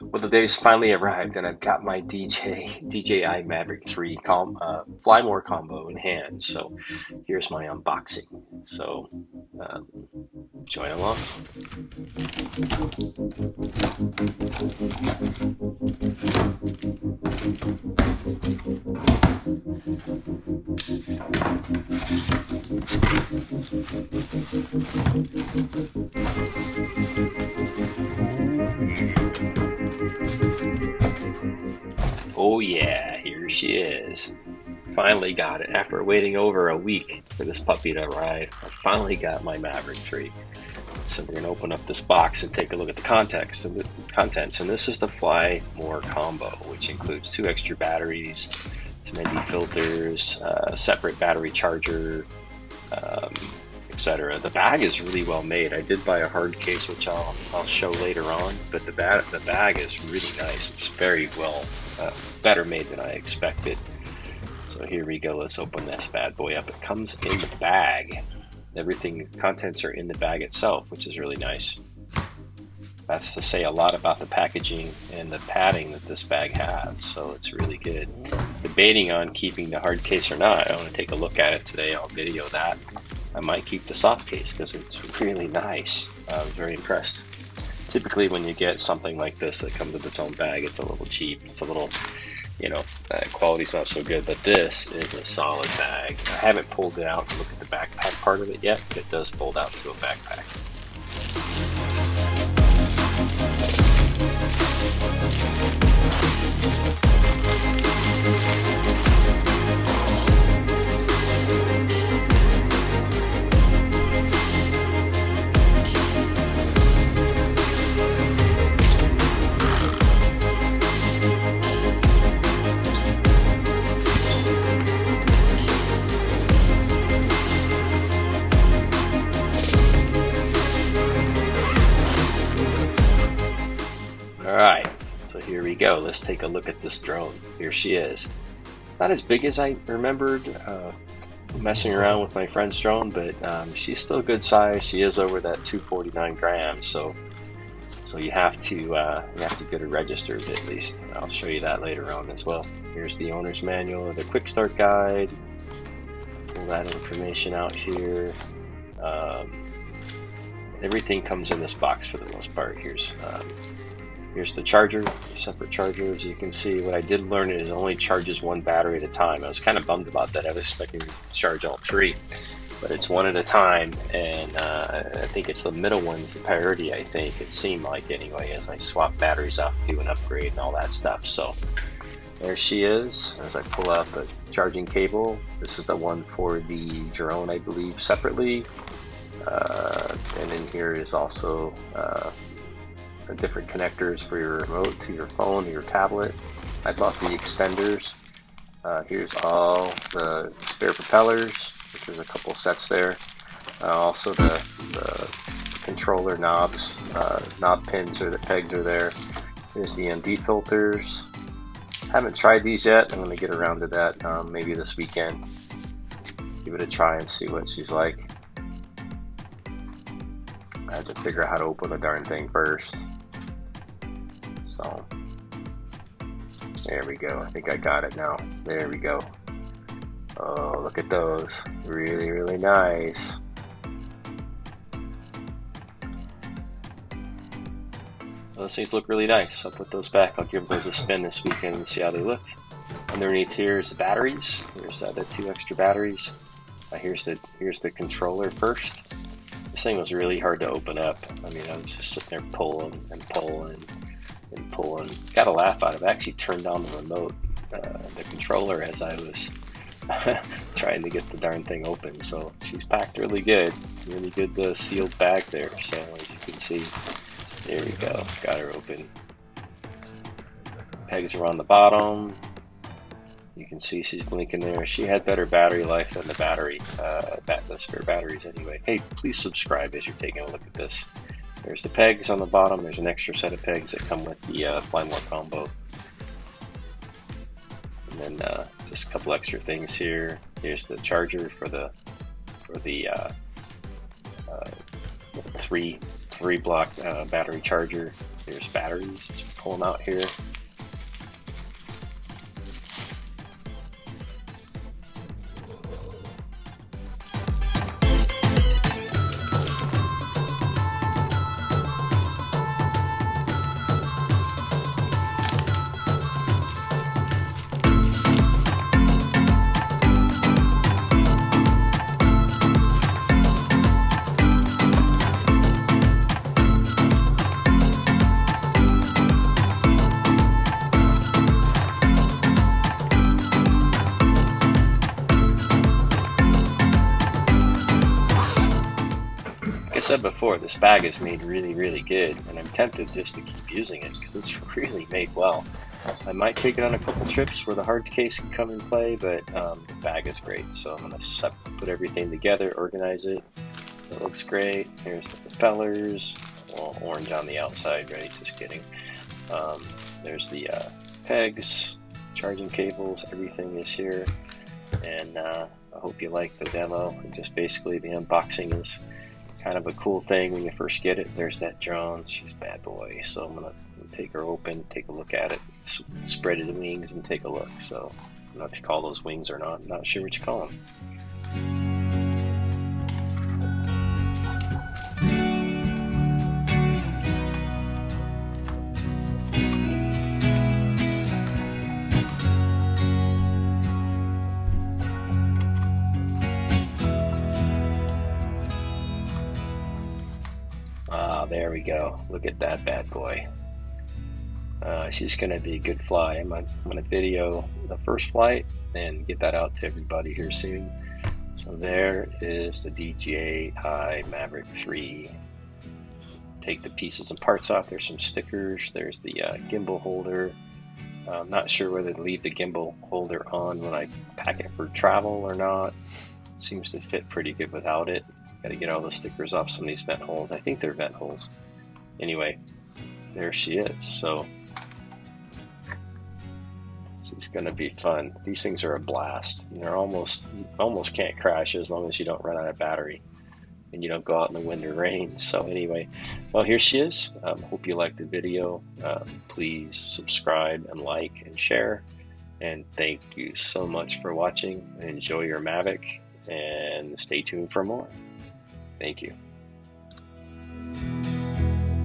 Well, the day's finally arrived, and I've got my DJI Mavic 3 Fly More combo in hand. So here's my unboxing. So uh, join along. Oh yeah, here she is. Finally got it. After waiting over a week for this puppy to arrive, I finally got my Mavic 3. So we're gonna open up this box and take a look at the context and the contents. And this is the Fly More combo, which includes 2 extra batteries, some ND filters, separate battery charger, um, etc. The bag is really well made. I did buy a hard case, which I'll show later on, but the bag is really nice. It's very well better made than I expected. So here we go. Let's open this bad boy up. It comes in the bag. Everything, contents are in the bag itself, which is really nice. That's to say a lot about the packaging and the padding that this bag has, so it's really good. Debating on keeping the hard case or not. I want to take a look at it today. I'll video that. I might keep the soft case because it's really nice. I was very impressed. Typically when you get something like this that comes with its own bag, it's a little cheap. It's a little, quality's not so good, but this is a solid bag. I haven't pulled it out to look at the backpack part of it yet, but it does fold out to a backpack. Alright, so here we go. Let's take a look at this drone. Here she is. Not as big as I remembered messing around with my friend's drone, but she's still a good size. She is over that 249 grams, so you have to get her registered at least. I'll show you that later on as well. Here's the owner's manual, the quick start guide. Pull that information out here. Everything comes in this box for the most part. Here's the charger, the separate charger. As you can see, what I did learn is it only charges 1 battery at a time. I was kind of bummed about that. I was expecting to charge all 3, but it's 1 at a time, and I think it's the middle one's the priority, I think. It seemed like anyway, as I swap batteries off, do an upgrade and all that stuff. So there she is. As I pull out the charging cable, this is the one for the drone, I believe, separately. And in here is also different connectors for your remote to your phone or your tablet. I bought the extenders. Here's all the spare propellers, which there's a couple sets there. Also the controller knobs, knob pins or the pegs are there. Here's the ND filters. Haven't tried these yet. I'm going to get around to that maybe this weekend. Give it a try and see what she's like. I have to figure out how to open the darn thing first. So there we go. I think I got it now. There we go. Oh, look at those. Really, really nice. Those things look really nice. I'll put those back. I'll give those a spin this weekend and see how they look. Underneath here is the batteries. There's the 2 extra batteries. Here's the controller first. This thing was really hard to open up. I mean, I was just sitting there pulling and pulling and pulling. Got a laugh out of it. I actually turned on the remote, the controller, as I was trying to get the darn thing open. So she's packed really good sealed bag there. So as you can see, there we go. Got her open. Pegs are on the bottom. You can see she's blinking there. She had better battery life than the spare batteries anyway. Hey, please subscribe as you're taking a look at this. There's the pegs on the bottom. There's an extra set of pegs that come with the Fly More combo. And then just a couple extra things here. Here's the charger for the 3 block battery charger. There's batteries. pull them out here. Like I said before, this bag is made really good, and I'm tempted just to keep using it because it's really made well. I might take it on a couple trips where the hard case can come in play, but the bag is great. So I'm going to put everything together, organize it, so it looks great. Here's the propellers, well, orange on the outside, right? Just kidding. There's the pegs, charging cables, everything is here. And I hope you like the demo. And just basically the unboxing is kind of a cool thing when you first get it. There's that drone. She's a bad boy. So I'm going to take her open, take a look at it, spread the wings and take a look. So I don't know if you call those wings or not. I'm not sure what you call them. There we go. Look at that bad boy. She's going to be a good fly. I'm going to video the first flight and get that out to everybody here soon. So there is the DJI Mavic 3. Take the pieces and parts off. There's some stickers. There's the gimbal holder. I'm not sure whether to leave the gimbal holder on when I pack it for travel or not. Seems to fit pretty good without it. Got to get all the stickers off some of these vent holes. I think they're vent holes. Anyway, there she is. So it's going to be fun. These things are a blast. They're almost can't crash as long as you don't run out of battery and you don't go out in the wind or rain. So anyway, well, here she is. Hope you liked the video. Please subscribe and like and share. And thank you so much for watching. Enjoy your Mavic and stay tuned for more. Thank you.